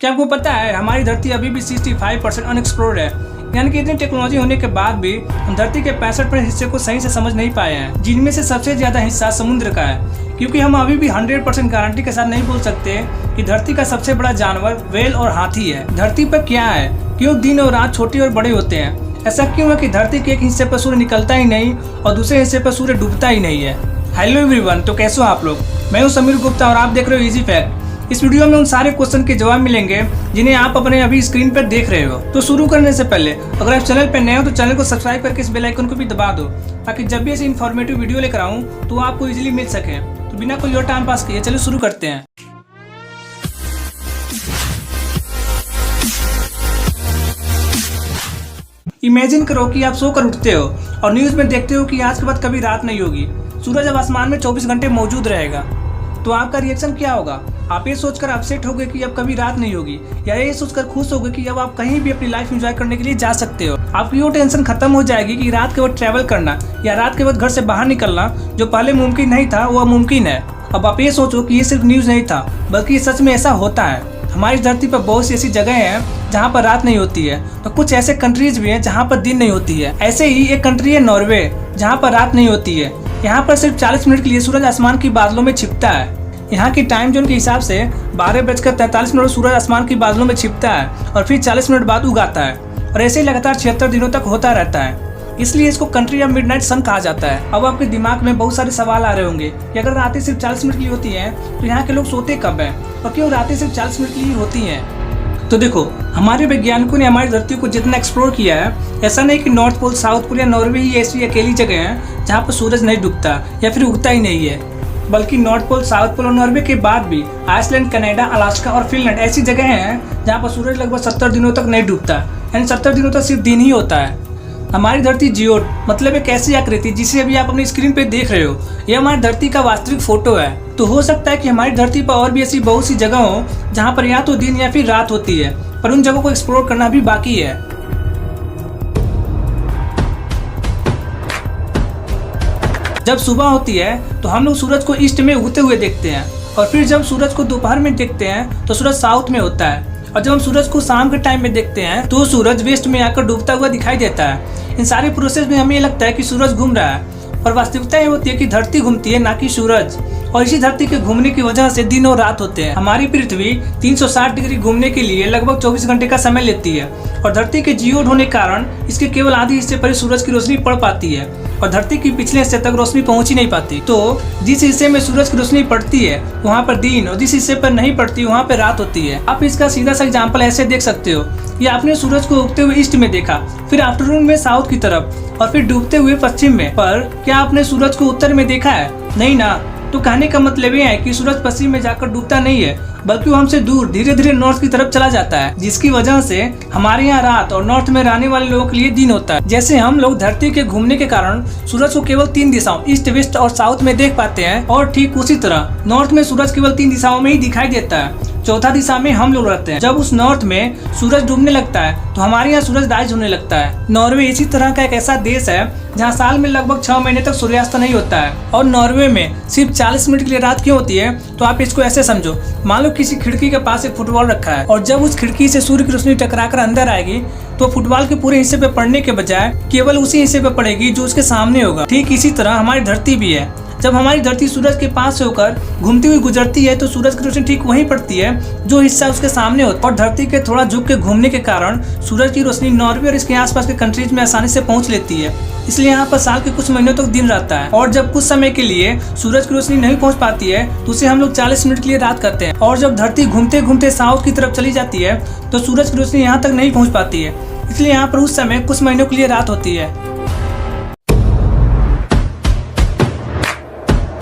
क्या आपको पता है हमारी धरती अभी भी 65% अनएक्सप्लोर्ड है, यानी कि इतनी टेक्नोलॉजी होने के बाद भी हम धरती के 65% हिस्से को सही से समझ नहीं पाए हैं, जिनमें से सबसे ज्यादा हिस्सा समुद्र का है। क्योंकि हम अभी भी 100% गारंटी के साथ नहीं बोल सकते कि धरती का सबसे बड़ा जानवर व्हेल और हाथी है। धरती पर क्या है, क्यों दिन और रात छोटे और बड़े होते हैं, ऐसा क्यों है कि धरती के एक हिस्से पर सूर्य निकलता ही नहीं और दूसरे हिस्से पर सूर्य डूबता ही नहीं है। हेलो एवरीवन, तो कैसे हो आप लोग। मैं हूं समीर गुप्ता और आप देख रहे हो इजी फैक्ट। इस वीडियो में उन सारे क्वेश्चन के जवाब मिलेंगे जिन्हें आप अपने अभी स्क्रीन पर देख रहे हो। तो शुरू करने से पहले अगर आप चैनल पर नए हो तो चैनल को सब्सक्राइब करके इस बेल आइकन को भी दबा दो, ताकि जब भी ऐसी इन्फॉर्मेटिव वीडियो लेकर आऊं तो आपको इजीली मिल सके। तो बिना कोई और टाइम पास किए चलिए शुरू करते हैं। इमेजिन करो कि आप सोकर उठते हो और न्यूज में देखते हो कि आज के बाद कभी रात नहीं होगी, सूरज अब आसमान में 24 घंटे मौजूद रहेगा। तो आपका रिएक्शन क्या होगा? आप ये सोचकर अपसेट होगे कि अब कभी रात नहीं होगी, या ये सोचकर खुश होगे कि अब आप कहीं भी अपनी लाइफ एंजॉय करने के लिए जा सकते हो। आपकी वो टेंशन खत्म हो जाएगी कि रात के वक्त ट्रैवल करना या रात के वक्त घर से बाहर निकलना जो पहले मुमकिन नहीं था वो अब मुमकिन है। अब आप ये सोचो कि ये सिर्फ न्यूज नहीं था, बल्कि ये सच में ऐसा होता है। हमारी धरती पर बहुत सी ऐसी जगह हैं जहाँ पर रात नहीं होती है, तो कुछ ऐसे कंट्रीज भी हैं जहाँ पर दिन नहीं होती है। ऐसे ही एक कंट्री है नॉर्वे, जहाँ पर रात नहीं होती है। यहाँ पर सिर्फ 40 मिनट के लिए सूरज आसमान की बादलों में छिपता है। यहाँ की टाइम जोन के हिसाब से 12:43 सूरज आसमान की बादलों में छिपता है और फिर 40 मिनट बाद उगाता है, और ऐसे ही लगातार 76 दिनों तक होता रहता है। इसलिए इसको कंट्री ऑफ मिडनाइट सन कहा जाता है। अब आपके दिमाग में बहुत सारे सवाल आ रहे होंगे कि अगर रातें सिर्फ 40 मिनट की होती हैं तो यहाँ के लोग सोते कब हैं, और क्यों रातें सिर्फ 40 मिनट की ही होती हैं। तो देखो, हमारे वैज्ञानिकों ने हमारी धरती को जितना एक्सप्लोर किया है, ऐसा नहीं कि नॉर्थ पोल, साउथ पोल या नॉर्वे ही ऐसी अकेली जगह है जहाँ पर सूरज नहीं डूबता या फिर उगता ही नहीं है, बल्कि नॉर्थ पोल, साउथ पोल और नॉर्वे के बाद भी आइसलैंड, कनाडा, अलास्का और फिनलैंड ऐसी जगह हैं जहाँ पर सूरज लगभग 70 दिनों तक नहीं डूबता, यानी 70 दिनों तक सिर्फ दिन ही होता है। हमारी धरती जियोड मतलब एक ऐसी आकृति जिसे अभी आप अपनी स्क्रीन पे देख रहे हो, यह हमारी धरती का वास्तविक फोटो है। तो हो सकता है कि हमारी धरती पर और भी ऐसी बहुत सी जगह हो जहाँ पर या तो दिन या फिर रात होती है, पर उन जगहों को एक्सप्लोर करना भी बाकी है। जब सुबह होती है तो हम लोग सूरज को ईस्ट में उगते हुए देखते हैं, और फिर जब सूरज को दोपहर में देखते हैं तो सूरज साउथ में होता है, और जब हम सूरज को शाम के टाइम में देखते हैं तो सूरज वेस्ट में आकर डूबता हुआ दिखाई देता है। इन सारे प्रोसेस में हमें लगता है कि सूरज घूम रहा है, पर वास्तविकता ये होती है कि धरती घूमती है, ना कि सूरज। और इसी धरती के घूमने की वजह से दिन और रात होते हैं। हमारी पृथ्वी 360 डिग्री घूमने के लिए लगभग 24 घंटे का समय लेती है, और धरती के जियोड होने के कारण इसके केवल आधे हिस्से पर सूरज की रोशनी पड़ पाती है, और धरती के पिछले हिस्से तक रोशनी पहुंच ही नहीं पाती। तो जिस हिस्से में सूरज की रोशनी पड़ती है वहाँ पर दिन, और जिस हिस्से पर नहीं पड़ती वहाँ पर रात होती है। आप इसका सीधा सा एग्जाम्पल ऐसे देख सकते हो, ये आपने सूरज को उगते हुए ईस्ट में देखा, फिर आफ्टरनून में साउथ की तरफ, और फिर डूबते हुए पश्चिम में। पर क्या आपने सूरज को उत्तर में देखा है? नहीं ना। तो कहने का मतलब ये है कि सूरज पश्चिम में जाकर डूबता नहीं है, बल्कि वो हमसे दूर धीरे धीरे नॉर्थ की तरफ चला जाता है, जिसकी वजह से हमारे यहाँ रात और नॉर्थ में रहने वाले लोगों के लिए दिन होता है। जैसे हम लोग धरती के घूमने के कारण सूरज को केवल 3 दिशाओं ईस्ट, वेस्ट और साउथ में देख पाते हैं, और ठीक उसी तरह नॉर्थ में सूरज केवल 3 दिशाओं में ही दिखाई देता है। चौथा दिशा में हम लोग रहते हैं। जब उस नॉर्थ में सूरज डूबने लगता है तो हमारे यहाँ सूरज राइज होने लगता है। नॉर्वे इसी तरह का एक ऐसा देश है जहाँ साल में लगभग 6 महीने तक सूर्यास्त नहीं होता है। और नॉर्वे में सिर्फ 40 मिनट के लिए रात क्यों होती है? तो आप इसको ऐसे समझो, मान लो किसी खिड़की के पास एक फुटबॉल रखा है, और जब उस खिड़की से सूर्य की रोशनी टकराकर अंदर आएगी तो फुटबॉल के पूरे हिस्से पे पड़ने के बजाय केवल उसी हिस्से पे पड़ेगी जो उसके सामने होगा। ठीक इसी तरह हमारी धरती भी है। जब हमारी धरती सूरज के पास से होकर घूमती हुई गुजरती है तो सूरज की रोशनी ठीक वहीं पड़ती है जो हिस्सा उसके सामने होता है, और धरती के थोड़ा झुक के घूमने के कारण सूरज की रोशनी नॉर्वे और इसके आसपास के कंट्रीज में आसानी से पहुंच लेती है। इसलिए यहाँ पर साल के कुछ महीनों तक दिन रहता है, और जब कुछ समय के लिए सूरज की रोशनी नहीं पहुँच पाती है तो उसे हम लोग 40 मिनट के लिए रात करते हैं। और जब धरती घूमते घूमते साउथ की तरफ चली जाती है तो सूरज की रोशनी यहाँ तक नहीं पहुँच पाती है, इसलिए यहाँ पर उस समय कुछ महीनों के लिए रात होती है।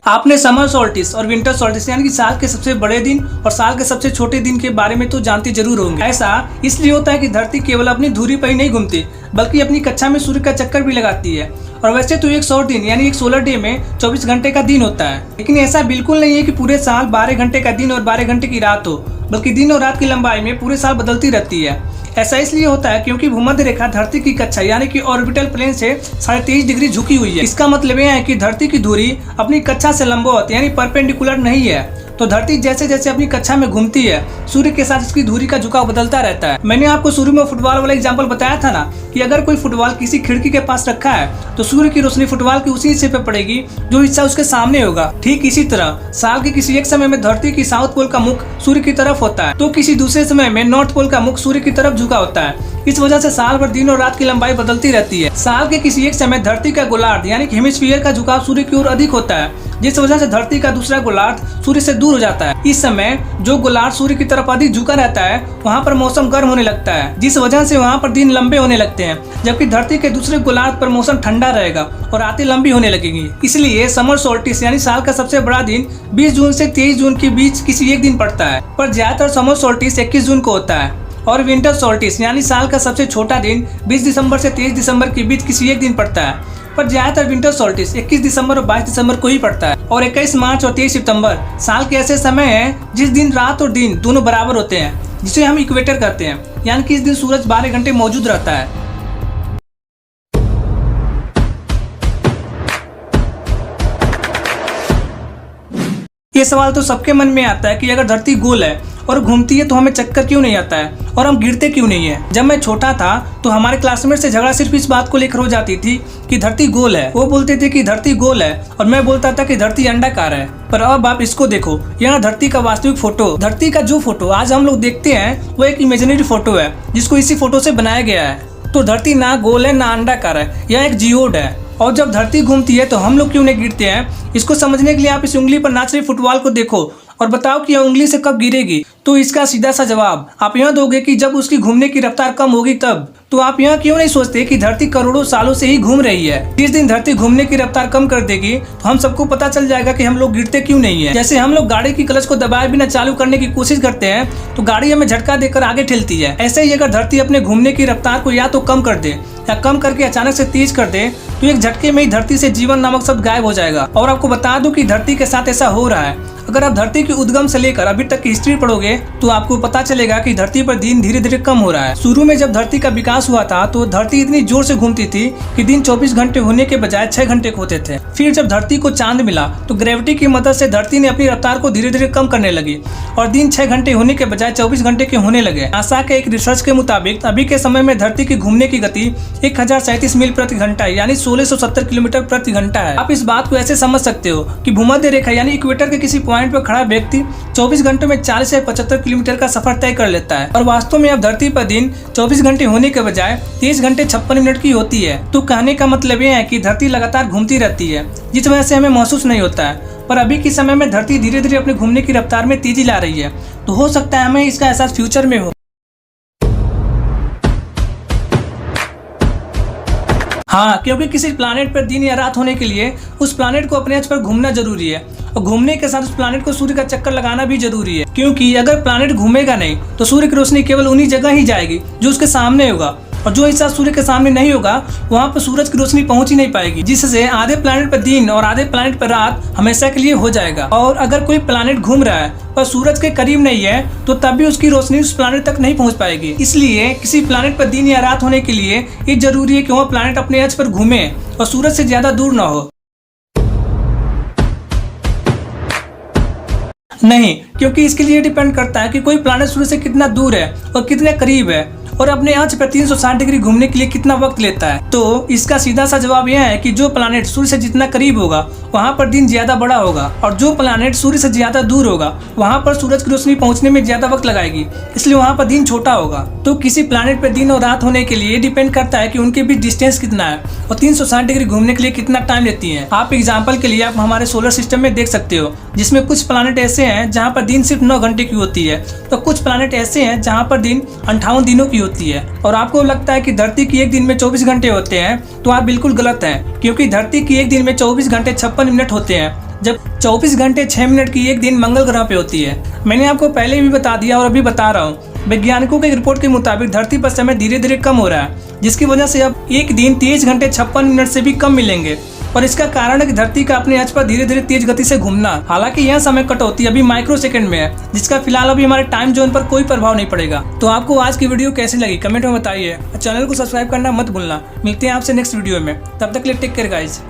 आपने समर सोल्स्टिस और विंटर सोल्स्टिस यानी कि साल के सबसे बड़े दिन और साल के सबसे छोटे दिन के बारे में तो जानते जरूर होंगे। ऐसा इसलिए होता है कि धरती केवल अपनी धुरी पर ही नहीं घूमती, बल्कि अपनी कक्षा में सूर्य का चक्कर भी लगाती है। और वैसे तो एक 100 दिन यानी एक सोलर डे में 24 घंटे का दिन होता है, लेकिन ऐसा बिल्कुल नहीं है कि पूरे साल 12 घंटे का दिन और 12 घंटे की रात हो, बल्कि दिन और रात की लंबाई में पूरे साल बदलती रहती है। ऐसा इसलिए होता है क्योंकि भूमध्य रेखा धरती की कक्षा यानी कि ऑर्बिटल प्लेन से 23.5 डिग्री झुकी हुई है। इसका मतलब यह है कि धरती की दूरी अपनी कक्षा से लंबवत यानी परपेंडिकुलर नहीं है, तो धरती जैसे जैसे अपनी कक्षा में घूमती है, सूर्य के साथ इसकी धुरी का झुकाव बदलता रहता है। मैंने आपको शुरू में फुटबॉल वाला एग्जांपल बताया था ना कि अगर कोई फुटबॉल किसी खिड़की के पास रखा है तो सूर्य की रोशनी फुटबॉल की उसी हिस्से पे पड़ेगी जो हिस्सा उसके सामने होगा। ठीक इसी तरह साल के किसी एक समय में धरती की साउथ पोल का मुख सूर्य की तरफ होता है तो किसी दूसरे समय में नॉर्थ पोल का मुख सूर्य की तरफ झुका होता है। इस वजह से साल भर दिन और रात की लंबाई बदलती रहती है। साल के किसी एक समय धरती का गोलार्ध यानी कि हेमिस्फीयर का झुकाव सूर्य की ओर अधिक होता है, जिस वजह से धरती का दूसरा गोलार्ध सूर्य से दूर हो जाता है। इस समय जो गोलार्ध सूर्य की तरफ अधिक झुका रहता है वहाँ पर मौसम गर्म होने लगता है, जिस वजह से वहाँ पर दिन लंबे होने लगते हैं, जबकि धरती के दूसरे गोलार्ध पर मौसम ठंडा रहेगा और रातें लंबी होने लगेंगी। इसलिए समर सोल्स्टिस यानी साल का सबसे बड़ा दिन 20 जून से 23 जून के बीच किसी एक दिन पड़ता है, पर ज्यादातर समर सोल्स्टिस 21 जून को होता है। और विंटर सोल्स्टिस यानी साल का सबसे छोटा दिन 20 दिसंबर से 23 दिसंबर के बीच किसी एक दिन पड़ता है, पर ज्यादातर विंटर सोल्स्टिस 21 दिसंबर और 22 दिसंबर को ही पड़ता है। और 21 मार्च और 23 सितंबर साल के ऐसे समय हैं जिस दिन रात और दिन दोनों बराबर होते हैं, जिसे हम इक्वेटर कहते हैं, यानी कि इस दिन सूरज 12 घंटे मौजूद रहता है। ये सवाल तो सबके मन में आता है कि अगर धरती गोल है और घूमती है तो हमें चक्कर क्यों नहीं आता है और हम गिरते क्यों नहीं है। जब मैं छोटा था तो हमारे क्लासमेट से झगड़ा सिर्फ इस बात को लेकर हो जाती थी कि धरती गोल है। वो बोलते थे कि धरती गोल है और मैं बोलता था कि धरती अंडाकार है। पर अब आप इसको देखो, यहाँ धरती का वास्तविक फोटो, धरती का जो फोटो आज हम लोग देखते हैं वो एक इमेजिनरी फोटो है जिसको इसी फोटो से बनाया गया है। तो धरती ना गोल है ना अंडाकार है, यह एक जियोड है। और जब धरती घूमती है तो हम लोग क्यों नहीं गिरते हैं, इसको समझने के लिए आप इस उंगली पर नाच रही फुटबॉल को देखो और बताओ कि यह उंगली से कब गिरेगी। तो इसका सीधा सा जवाब आप यह दोगे कि जब उसकी घूमने की रफ्तार कम होगी तब। तो आप यह क्यों नहीं सोचते कि धरती करोड़ों सालों से ही घूम रही है। जिस दिन धरती घूमने की रफ्तार कम कर देगी तो हम सबको पता चल जाएगा कि हम लोग गिरते क्यों नहीं है। जैसे हम लोग गाड़ी की क्लच को दबाए बिना चालू करने की कोशिश करते हैं तो गाड़ी हमें झटका देकर आगे ठेलती है। ऐसे ही अगर धरती अपने घूमने की रफ्तार को या तो कम कर दे या कम करके अचानक से तेज कर दे तो एक झटके में ही धरती से जीवन नामक शब्द गायब हो जाएगा। और आपको बता दूं कि धरती के साथ ऐसा हो रहा है। अगर आप धरती की उद्गम से लेकर अभी तक की हिस्ट्री पढ़ोगे तो आपको पता चलेगा कि धरती पर दिन धीरे धीरे कम हो रहा है। शुरू में जब धरती का विकास हुआ था तो धरती इतनी जोर से घूमती थी कि दिन 24 घंटे होने के बजाय 6 घंटे होते थे। फिर जब धरती को चांद मिला तो ग्रेविटी की मदद से धरती ने अपनी रफ्तार को धीरे धीरे कम करने लगी और दिन 6 घंटे होने के बजाय 24 घंटे के होने लगे। नासा के एक रिसर्च के मुताबिक अभी के समय में धरती की घूमने की गति 1037 मील प्रति घंटा यानी 1670 किलोमीटर प्रति घंटा है। आप इस बात को ऐसे समझ सकते हो कि भूमध्य रेखा यानी इक्वेटर के किसी पॉइंट पर खड़ा व्यक्ति 24 घंटों में 40 से 75 किलोमीटर का सफर तय कर लेता है। और वास्तव में अब धरती पर दिन 24 घंटे होने के बजाय 23 घंटे 56 मिनट की होती है। तो कहने का मतलब यह है कि धरती लगातार घूमती रहती है, जिस वजह से हमें महसूस नहीं होता है। पर अभी के समय में धरती धीरे धीरे अपने घूमने की रफ्तार में तेजी ला रही है, तो हो सकता है हमें इसका एहसास फ्यूचर में हो। हाँ, क्योंकि किसी प्लानेट पर दिन या रात होने के लिए उस प्लानेट को अपने अक्ष पर घूमना जरूरी है और घूमने के साथ उस प्लानेट को सूर्य का चक्कर लगाना भी जरूरी है। क्योंकि अगर प्लानेट घूमेगा नहीं तो सूर्य की रोशनी केवल उन्हीं जगह ही जाएगी जो उसके सामने होगा, और जो हिस्सा सूर्य के सामने नहीं होगा वहाँ पर सूरज की रोशनी पहुंच ही नहीं पाएगी, जिससे आधे प्लैनेट पर दिन और आधे प्लैनेट पर रात हमेशा के लिए हो जाएगा। और अगर कोई प्लैनेट घूम रहा है पर सूरज के करीब नहीं है तो तब भी उसकी रोशनी उस प्लैनेट तक नहीं पहुंच पाएगी। इसलिए किसी प्लैनेट पर दिन या रात होने के लिए ये जरूरी है कि वह प्लैनेट अपने अक्ष पर घूमे और सूरज से ज्यादा दूर न हो। नहीं, क्योंकि इसके लिए डिपेंड करता है कि कोई प्लैनेट सूर्य से कितना दूर है और कितने करीब है और अपने अक्ष पर 360 डिग्री घूमने के लिए कितना वक्त लेता है। तो इसका सीधा सा जवाब यह है कि जो प्लैनेट सूर्य से जितना करीब होगा वहाँ पर दिन ज्यादा बड़ा होगा और जो प्लैनेट सूर्य से ज्यादा दूर होगा वहाँ पर सूरज की रोशनी पहुँचने में ज्यादा वक्त लगाएगी, इसलिए वहाँ पर दिन छोटा होगा। तो किसी प्लैनेट पर दिन और रात होने के लिए डिपेंड करता है कि उनके बीच डिस्टेंस कितना है और 360 डिग्री घूमने के लिए कितना टाइम लेती है। आप एग्जाम्पल के लिए आप हमारे सोलर सिस्टम में देख सकते हो, जिसमें कुछ प्लैनेट ऐसे हैं जहाँ पर दिन सिर्फ 9 घंटे की होती है, तो कुछ प्लैनेट ऐसे हैं जहाँ पर दिन 58 दिनों की होती है। और आपको लगता है कि धरती की एक दिन में 24 घंटे होते हैं, तो आप बिल्कुल गलत हैं, क्योंकि धरती की एक दिन में 24 घंटे 56 मिनट होते हैं, जब 24 घंटे 6 मिनट की एक दिन मंगल ग्रह पे होती है। मैंने आपको पहले भी बता दिया और अभी बता रहा हूँ, वैज्ञानिकों की रिपोर्ट के मुताबिक धरती पर समय धीरे धीरे कम हो रहा है, जिसकी वजह से अब एक दिन 23 घंटे 56 मिनट से भी कम मिलेंगे। और इसका कारण है कि धरती का अपने अक्ष पर धीरे धीरे तेज गति से घूमना। हालांकि यह समय कटौती अभी माइक्रो सेकंड में है, जिसका फिलहाल अभी हमारे टाइम जोन पर कोई प्रभाव नहीं पड़ेगा। तो आपको आज की वीडियो कैसी लगी कमेंट में बताइए। चैनल को सब्सक्राइब करना मत भूलना। मिलते हैं आपसे नेक्स्ट वीडियो में, तब तक के लिए टेक केयर गाइस।